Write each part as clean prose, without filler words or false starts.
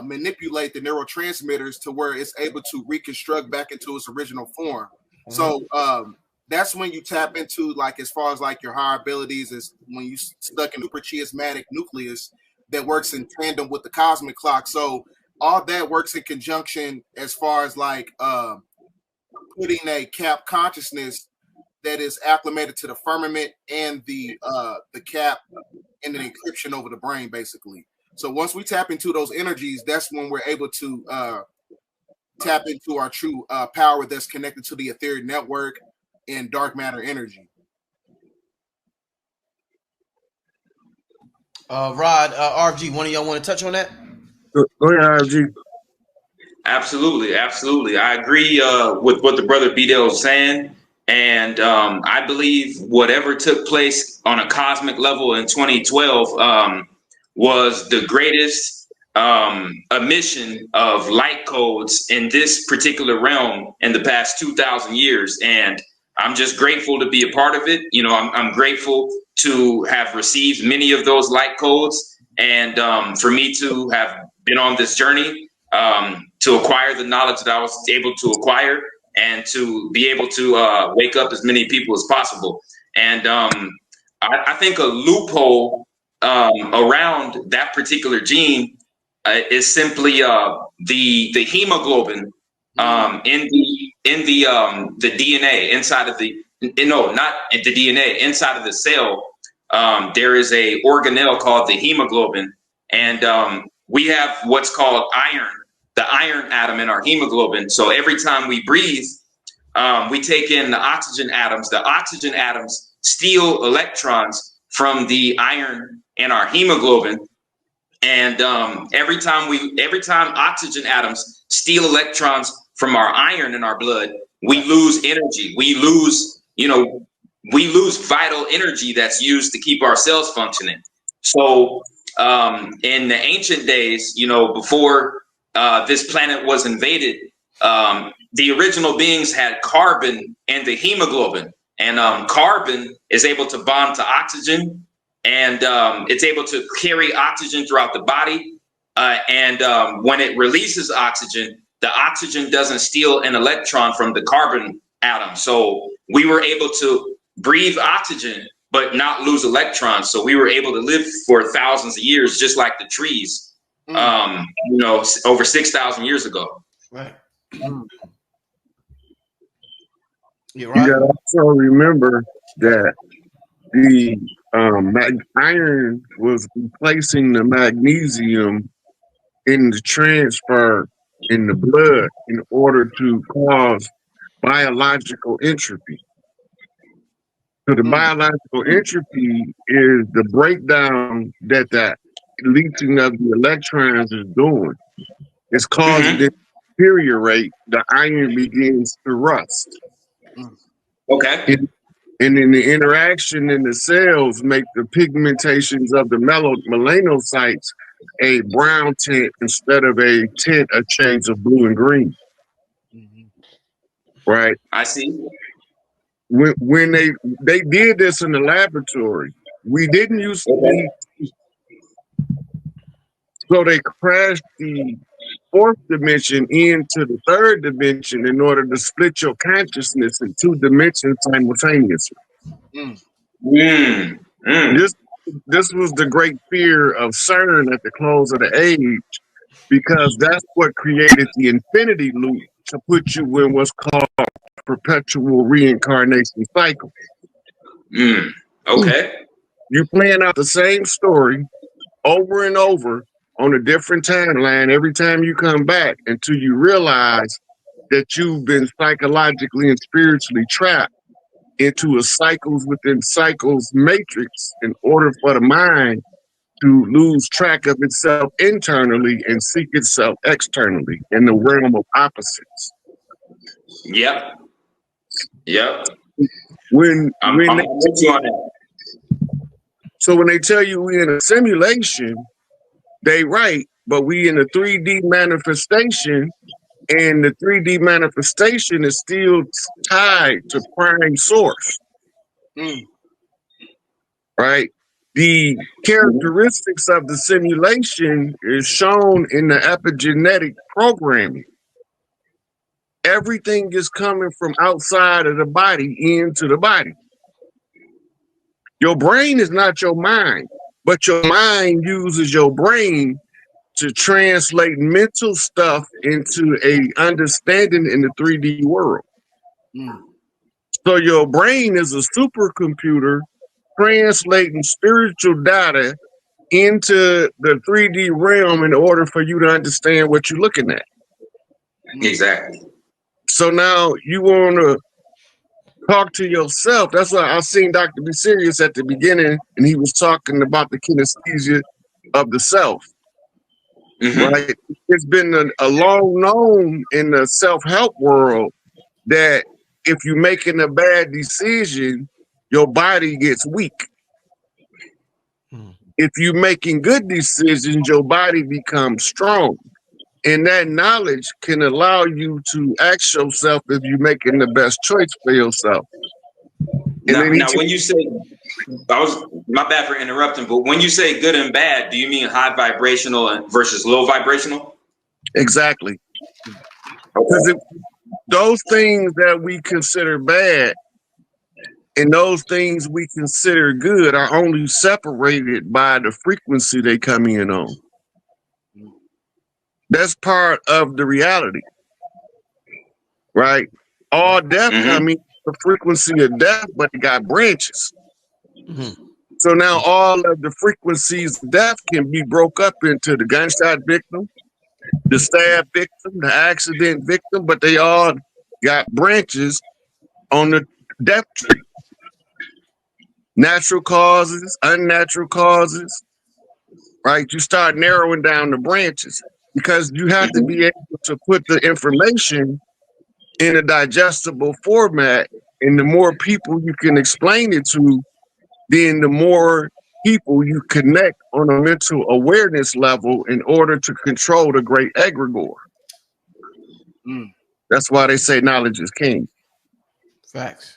manipulate the neurotransmitters to where it's able to reconstruct back into its original form. So that's when you tap into, like, as far as like your higher abilities, is when you stuck in super chiasmatic nucleus that works in tandem with the cosmic clock. So all that works in conjunction as far as like putting a cap consciousness that is acclimated to the firmament and the cap and an encryption over the brain, basically. So once we tap into those energies, that's when we're able to tap into our true power that's connected to the etheric network and dark matter energy. Rod, RFG, one of y'all want to touch on that? Go ahead, RFG. Absolutely, absolutely. I agree with what the brother B-Dale was saying. And I believe whatever took place on a cosmic level in 2012 was the greatest emission of light codes in this particular realm in the past 2,000 years. And I'm just grateful to be a part of it. You know, I'm grateful to have received many of those light codes, and for me to have been on this journey to acquire the knowledge that I was able to acquire, and to be able to wake up as many people as possible. And I think a loophole around that particular gene is simply the hemoglobin in the DNA inside of the not the DNA inside of the cell. There is a organelle called the hemoglobin, and we have what's called iron, the iron atom in our hemoglobin. So every time we breathe, we take in the oxygen atoms. The oxygen atoms steal electrons from the iron in our hemoglobin. And every time oxygen atoms steal electrons from our iron in our blood, we lose energy. We lose vital energy that's used to keep our cells functioning. So in the ancient days, before this planet was invaded, the original beings had carbon in the hemoglobin, and carbon is able to bond to oxygen, and it's able to carry oxygen throughout the body. And when it releases oxygen, the oxygen doesn't steal an electron from the carbon atom. So we were able to breathe oxygen, but not lose electrons. So we were able to live for thousands of years, just like the trees, over 6,000 years ago. Right. You gotta also remember that the iron was replacing the magnesium in the transfer in the blood in order to cause biological entropy. So the biological entropy is the breakdown that the leaching of the electrons is doing. It's causing it to deteriorate. The iron begins to rust. Okay. And then the interaction in the cells make the pigmentations of the melanocytes a brown tint instead of a tint of shades of blue and green. Right? I see. When they did this in the laboratory, we didn't use so they crashed the fourth dimension into the third dimension in order to split your consciousness in two dimensions simultaneously. This was the great fear of CERN at the close of the age, because that's what created the infinity loop to put you in what's called perpetual reincarnation cycle. Okay. You're playing out the same story over and over on a different timeline every time you come back, until you realize that you've been psychologically and spiritually trapped into a cycles within cycles matrix in order for the mind to lose track of itself internally and seek itself externally in the realm of opposites. Yep. So when they tell you we in a simulation, they right, but we in a 3D manifestation, and the 3D manifestation is still tied to prime source. Right? The characteristics of the simulation is shown in the epigenetic programming. Everything is coming from outside of the body into the body. Your brain is not your mind, but your mind uses your brain to translate mental stuff into a understanding in the 3D world. So your brain is a supercomputer translating spiritual data into the 3D realm in order for you to understand what you're looking at. Exactly. So now you want to talk to yourself. That's why I seen Dr. Be Serious at the beginning, and he was talking about the kinesthesia of the self. Right? It's been a long known in the self-help world that if you're making a bad decision, your body gets weak. If you're making good decisions, your body becomes strong. And that knowledge can allow you to ask yourself if you're making the best choice for yourself. Now when you say, my bad for interrupting, but when you say good and bad, do you mean high vibrational versus low vibrational? Exactly. Because those things that we consider bad and those things we consider good are only separated by the frequency they come in on. That's part of the reality, right? All death, I mean, the frequency of death, but it got branches. So now all of the frequencies of death can be broke up into the gunshot victim, the stab victim, the accident victim, but they all got branches on the death tree. Natural causes, unnatural causes, right? You start narrowing down the branches because you have to be able to put the information in a digestible format. And the more people you can explain it to, then the more people you connect on a mental awareness level in order to control the great egregore. That's why they say knowledge is king. Facts.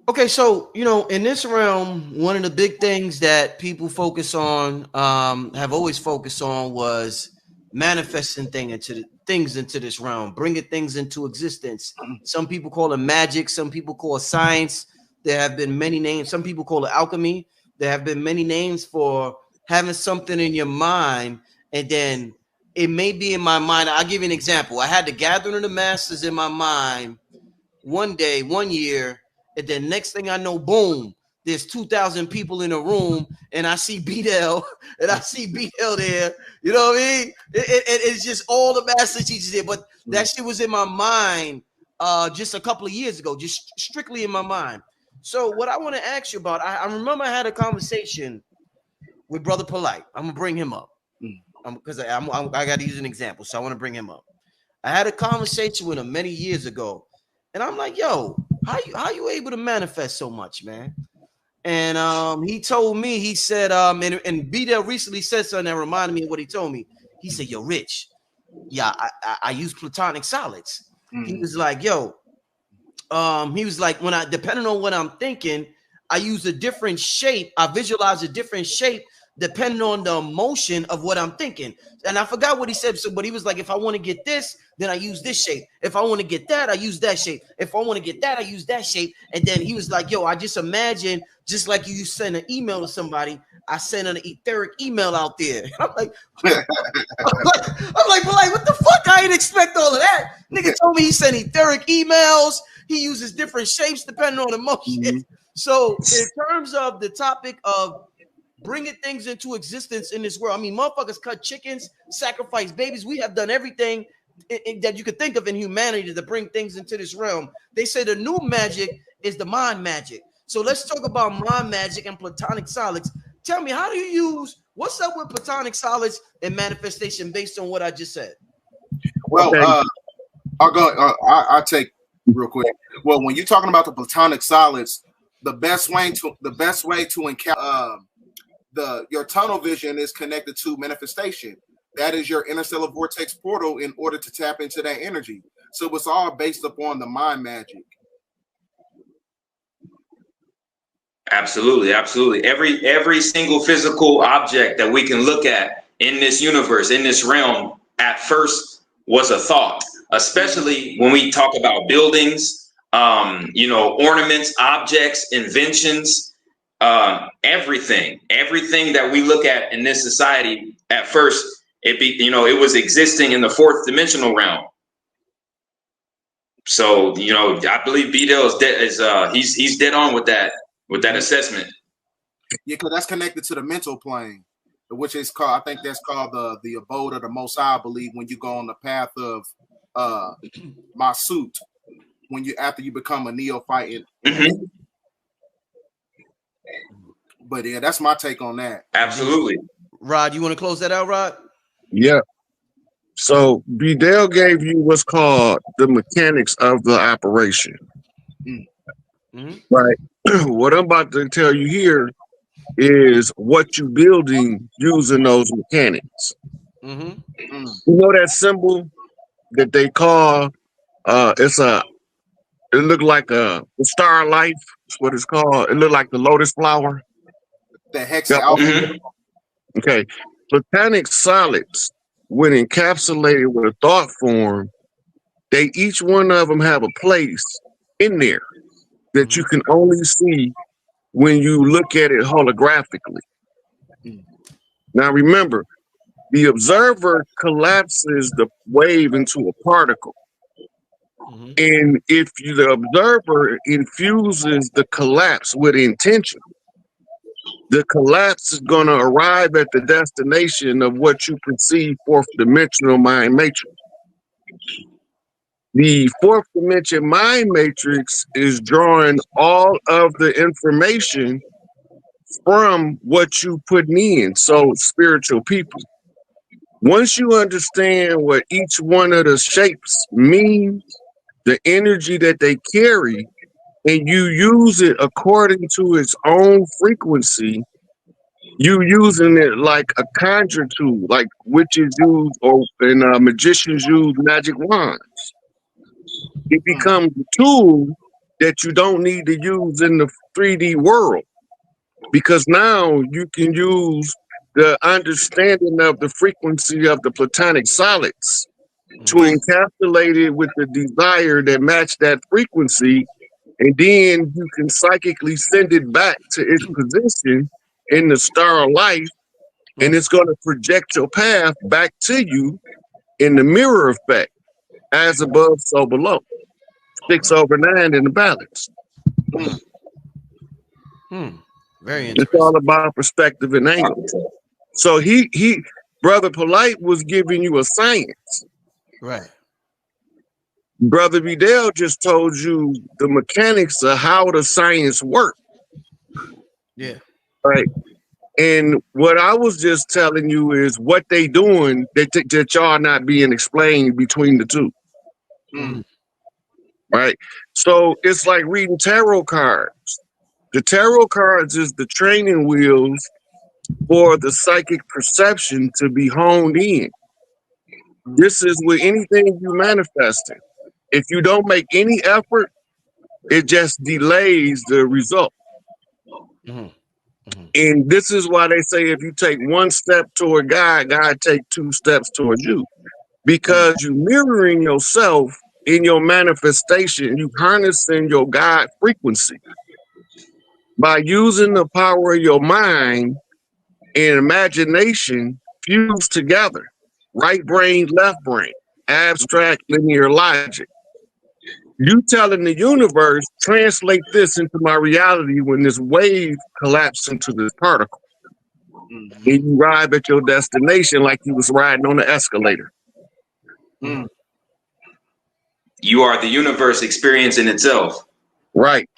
Okay, so in this realm, one of the big things that people focus on, have always focused on, was manifesting things into this realm, bringing things into existence. Some people call it magic. Some people call it science. There have been many names. Some people call it alchemy. There have been many names for having something in your mind, and then it may be in my mind. I'll give you an example. I had the Gathering of the Masters in my mind one day, one year, and then next thing I know, boom, there's 2,000 people in a room, and I see B-Dell, and I see B-Dell there. You know what I mean? It's just all the master teachers there, but that shit was in my mind just a couple of years ago, just strictly in my mind. So what I want to ask you about, I remember I had a conversation with Brother Polite. I'm gonna bring him up because I got to use an example, so I want to bring him up. I had a conversation with him many years ago, and I'm like, "Yo, how you able to manifest so much, man?" And he told me, he said, and B-Dell recently said something that reminded me of what he told me. He said, "Yo, Rich, yeah, I use platonic solids." He was like, "Yo." He was like, when depending on what I'm thinking, I use a different shape. I visualize a different shape depending on the emotion of what I'm thinking. And I forgot what he said. So, but he was like, if I want to get this, then I use this shape. If I want to get that, I use that shape. If I want to get that, I use that shape. And then he was like, yo, I just imagine, just like you send an email to somebody, I send an etheric email out there. I'm like, but like, what the fuck? I didn't expect all of that. Nigga told me he sent etheric emails. He uses different shapes depending on emotion. So in terms of the topic of bringing things into existence in this world, I mean, motherfuckers cut chickens, sacrifice babies. We have done everything that you could think of in humanity to bring things into this realm. They say the new magic is the mind magic. So let's talk about mind magic and platonic solids. Tell me, how do you use, what's up with platonic solids and manifestation based on what I just said? Well, I'll take real quick. Well, when you're talking about the platonic solids, the best way to encounter your tunnel vision is connected to manifestation. That is your interstellar vortex portal in order to tap into that energy. So it's all based upon the mind magic. Absolutely, absolutely. Every single physical object that we can look at in this universe, in this realm, at first was a thought. Especially when we talk about buildings, ornaments, objects, inventions, everything that we look at in this society. At first, it was existing in the fourth dimensional realm. So, I believe B-Dell he's dead on with that assessment. Yeah, because that's connected to the mental plane, which is called, I think that's called the abode of the Most High, I believe, when you go on the path of Masut, after you become a neophyte. Mm-hmm. But yeah, that's my take on that. Absolutely. Rod, you want to close that out, Rod? Yeah. So Bedell gave you what's called the mechanics of the operation. Mm-hmm. Right. What I'm about to tell you here is what you're building using those mechanics. Mm-hmm. You know that symbol that they call it looked like the star of life. That's what it's called. It looked like the lotus flower. The hexa alpha. Mm-hmm. Okay. Platonic solids, when encapsulated with a thought form, they each one of them have a place in there that you can only see when you look at it holographically. Now remember, the observer collapses the wave into a particle. And if the observer infuses the collapse with intention, the collapse is going to arrive at the destination of what you perceive fourth dimensional mind matrix. The fourth dimension mind matrix is drawing all of the information from what you putting in. So spiritual people, once you understand what each one of the shapes means, the energy that they carry, and you use it according to its own frequency, you using it like a conjure tool, like witches use and magicians use magic wands. It becomes a tool that you don't need to use in the 3D world, because now you can use the understanding of the frequency of the platonic solids to encapsulate it with the desire that match that frequency, and then you can psychically send it back to its position in the star of life, and it's going to project your path back to you in the mirror effect, as above, so below. 6/9 in the balance. Very interesting. It's all about perspective and angle. So Brother Polite was giving you a science. Right. Brother Vidal just told you the mechanics of how the science works. Yeah. Right. And what I was just telling you is what they doing that y'all not being explained between the two. Right. So it's like reading tarot cards. The tarot cards is the training wheels for the psychic perception to be honed in. This is with anything you manifesting. If you don't make any effort, it just delays the result. And this is why they say if you take one step toward God, God take 2 steps towards you. Because you mirroring yourself in your manifestation, you harnessing your God frequency. By using the power of your mind and imagination fused together, right brain, left brain, abstract linear logic. You telling the universe, translate this into my reality when this wave collapses into this particle. And you arrive at your destination like you was riding on the escalator. You are the universe experiencing itself. Right.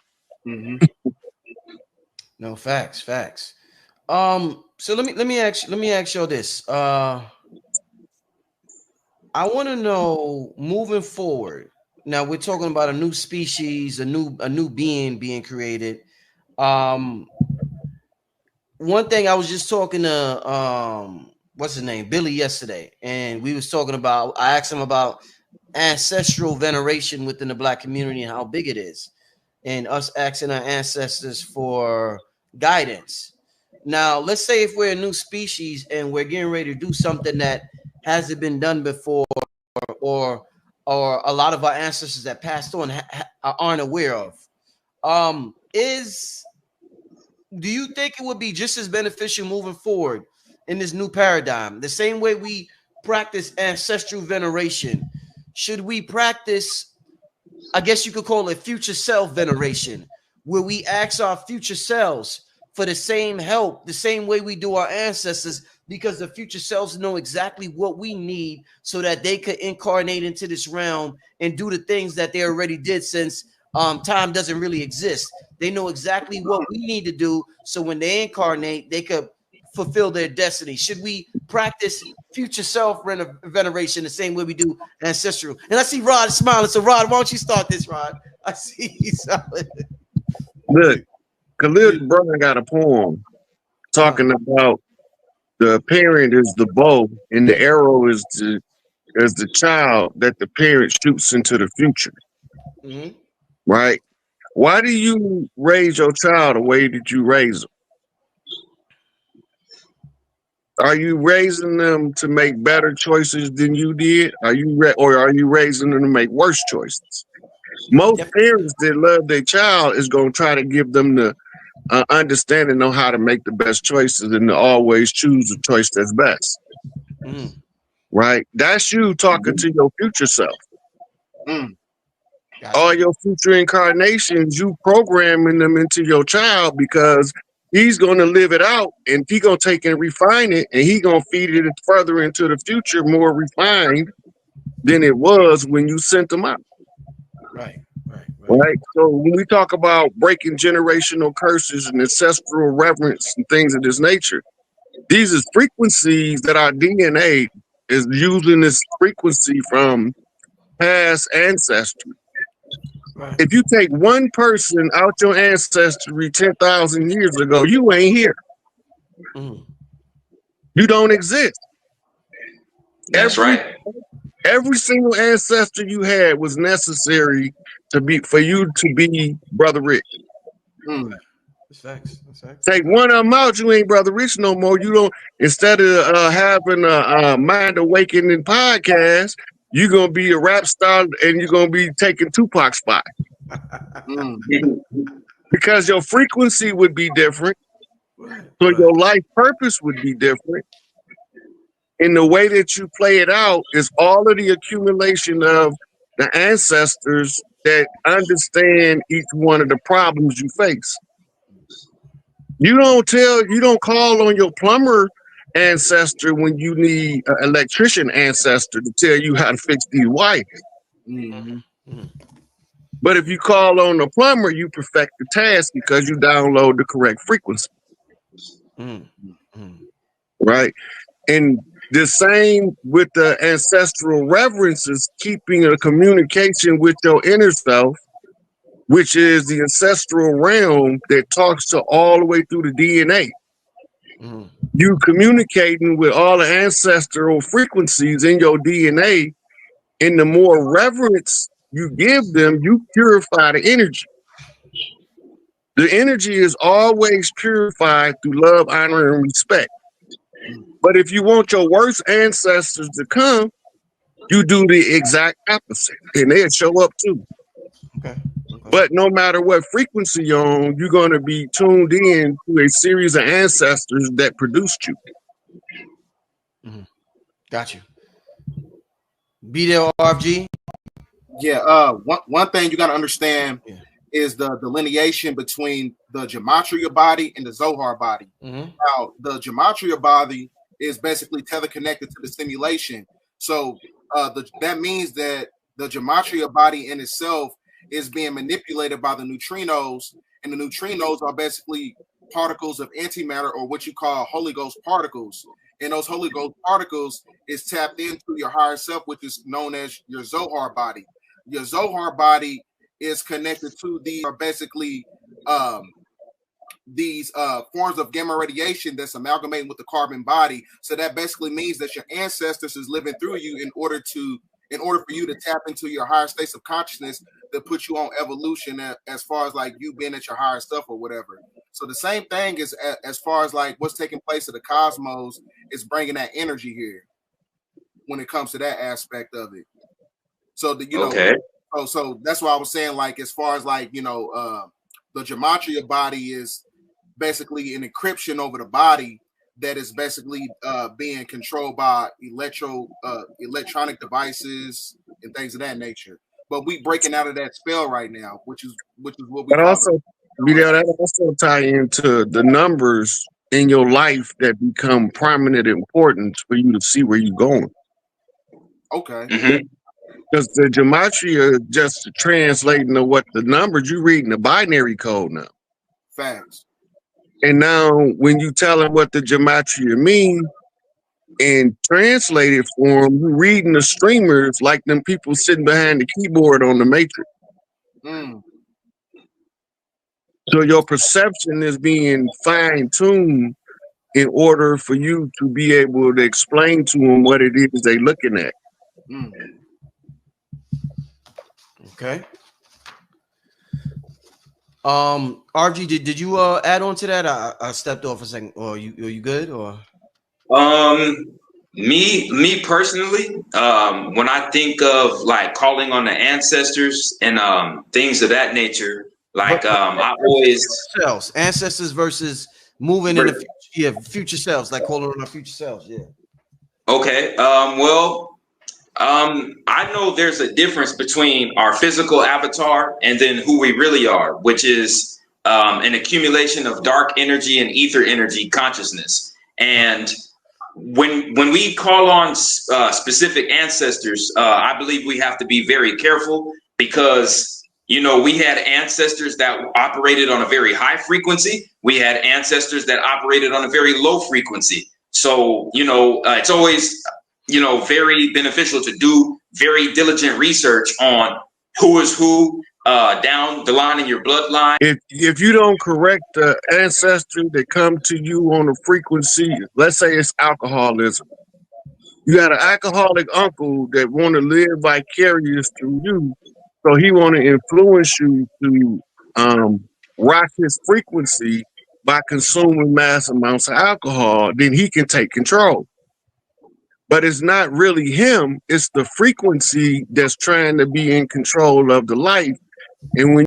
No, facts. So let me ask you this. I want to know, moving forward. Now we're talking about a new species, a new being created. One thing, I was just talking to what's his name, Billy, yesterday, and we was talking about. I asked him about ancestral veneration within the Black community and how big it is. and us asking our ancestors for guidance. Now, let's say if we're a new species and we're getting ready to do something that hasn't been done before, or a lot of our ancestors that passed on aren't aware of. Do you think it would be just as beneficial moving forward in this new paradigm? The same way we practice ancestral veneration, should we practice, I guess you could call it future self veneration, where we ask our future selves for the same help, the same way we do our ancestors, because the future selves know exactly what we need so that they could incarnate into this realm and do the things that they already did, since time doesn't really exist. They know exactly what we need to do, so when they incarnate, they could fulfill their destiny. Should we practice future self veneration the same way we do ancestral? And I see Rod smiling. So Rod, why don't you start this, Rod? I see you smiling. Look, Khalil Gibran got a poem talking about the parent is the bow and the arrow is the child that the parent shoots into the future. Mm-hmm. Right? Why do you raise your child the way that you raise them? Are you raising them to make better choices than you did? Or are you raising them to make worse choices? Most parents that love their child is going to try to give them the understanding on how to make the best choices and to always choose the choice that's best. Right? That's you talking to your future self. All your future incarnations, you programming them into your child, because he's going to live it out, and he's going to take and refine it, and he's going to feed it further into the future, more refined than it was when you sent them out. Right. So when we talk about breaking generational curses and ancestral reverence and things of this nature, these are frequencies that our DNA is using, this frequency from past ancestry. Right. If you take one person out your ancestry 10,000 years ago, you ain't here. You don't exist. That's right. Every single ancestor you had was necessary for you to be Brother Rich. That's facts. Take one of them out, you ain't Brother Rich no more. You don't. Instead of having a Mind Awakening podcast, you're gonna be a rap star and you're gonna be taking Tupac's spot. Because your frequency would be different, so your life purpose would be different. And the way that you play it out is all of the accumulation of the ancestors that understand each one of the problems you face. You don't call on your plumber ancestor when you need an electrician ancestor to tell you how to fix these wires. But if you call on the plumber, you perfect the task because you download the correct frequency. Right? And the same with the ancestral reverences, keeping a communication with your inner self, which is the ancestral realm that talks to all the way through the DNA. You communicating with all the ancestral frequencies in your DNA, and the more reverence you give them, you purify the energy. The energy is always purified through love, honor, and respect. But if you want your worst ancestors to come, you do the exact opposite, and they'll show up too. Okay. But no matter what frequency you're on, you're going to be tuned in to a series of ancestors that produced you. Got you. Be there, RFG. Yeah. One thing you got to understand is the delineation between the gematria body and the Zohar body. Now, the gematria body is basically tether connected to the simulation. So that means that the gematria body in itself is being manipulated by the neutrinos, and the neutrinos are basically particles of antimatter, or what you call Holy Ghost particles. And those Holy Ghost particles is tapped into your higher self, which is known as your Zohar body. Your Zohar body is connected to these forms of gamma radiation that's amalgamating with the carbon body. So that basically means that your ancestors is living through you in order to in order for you to tap into your higher states of consciousness that put you on evolution as far as like you being at your higher stuff or whatever. So the same thing is as far as like what's taking place in the cosmos is bringing that energy here when it comes to that aspect of it. So the, you know, so that's why I was saying, like, as far as like, you know, the gematria body is basically an encryption over the body that is basically being controlled by electronic devices and things of that nature. But we breaking out of that spell right now, which is what we. But also, that also tie into the numbers in your life that become prominent importance for you to see where you're going. Okay. Because the gematria just translating to what the numbers you reading the binary code now. Facts. And now when you tell them what the gematria mean in translated form, you reading the streamers like them people sitting behind the keyboard on the Matrix. So your perception is being fine-tuned in order for you to be able to explain to them what it is they're looking at. Okay. RG, did you add on to that? I stepped off a second. Or are you good? Or me personally, when I think of like calling on the ancestors and things of that nature, like I always ancestors versus moving in the future, future selves, like calling on our future selves. Yeah. Okay. Well, I know there's a difference between our physical avatar and then who we really are, which is an accumulation of dark energy and ether energy consciousness. And when we call on specific ancestors, I believe we have to be very careful because, you know, we had ancestors that operated on a very high frequency. We had ancestors that operated on a very low frequency. So, you know, it's always, you know, very beneficial to do very diligent research on who is who down the line in your bloodline. If you don't correct the ancestor that come to you on a frequency, let's say it's alcoholism. You got an alcoholic uncle that want to live vicarious through you, so he want to influence you to rock his frequency by consuming mass amounts of alcohol. Then he can take control. But it's not really him, it's the frequency that's trying to be in control of the life. And when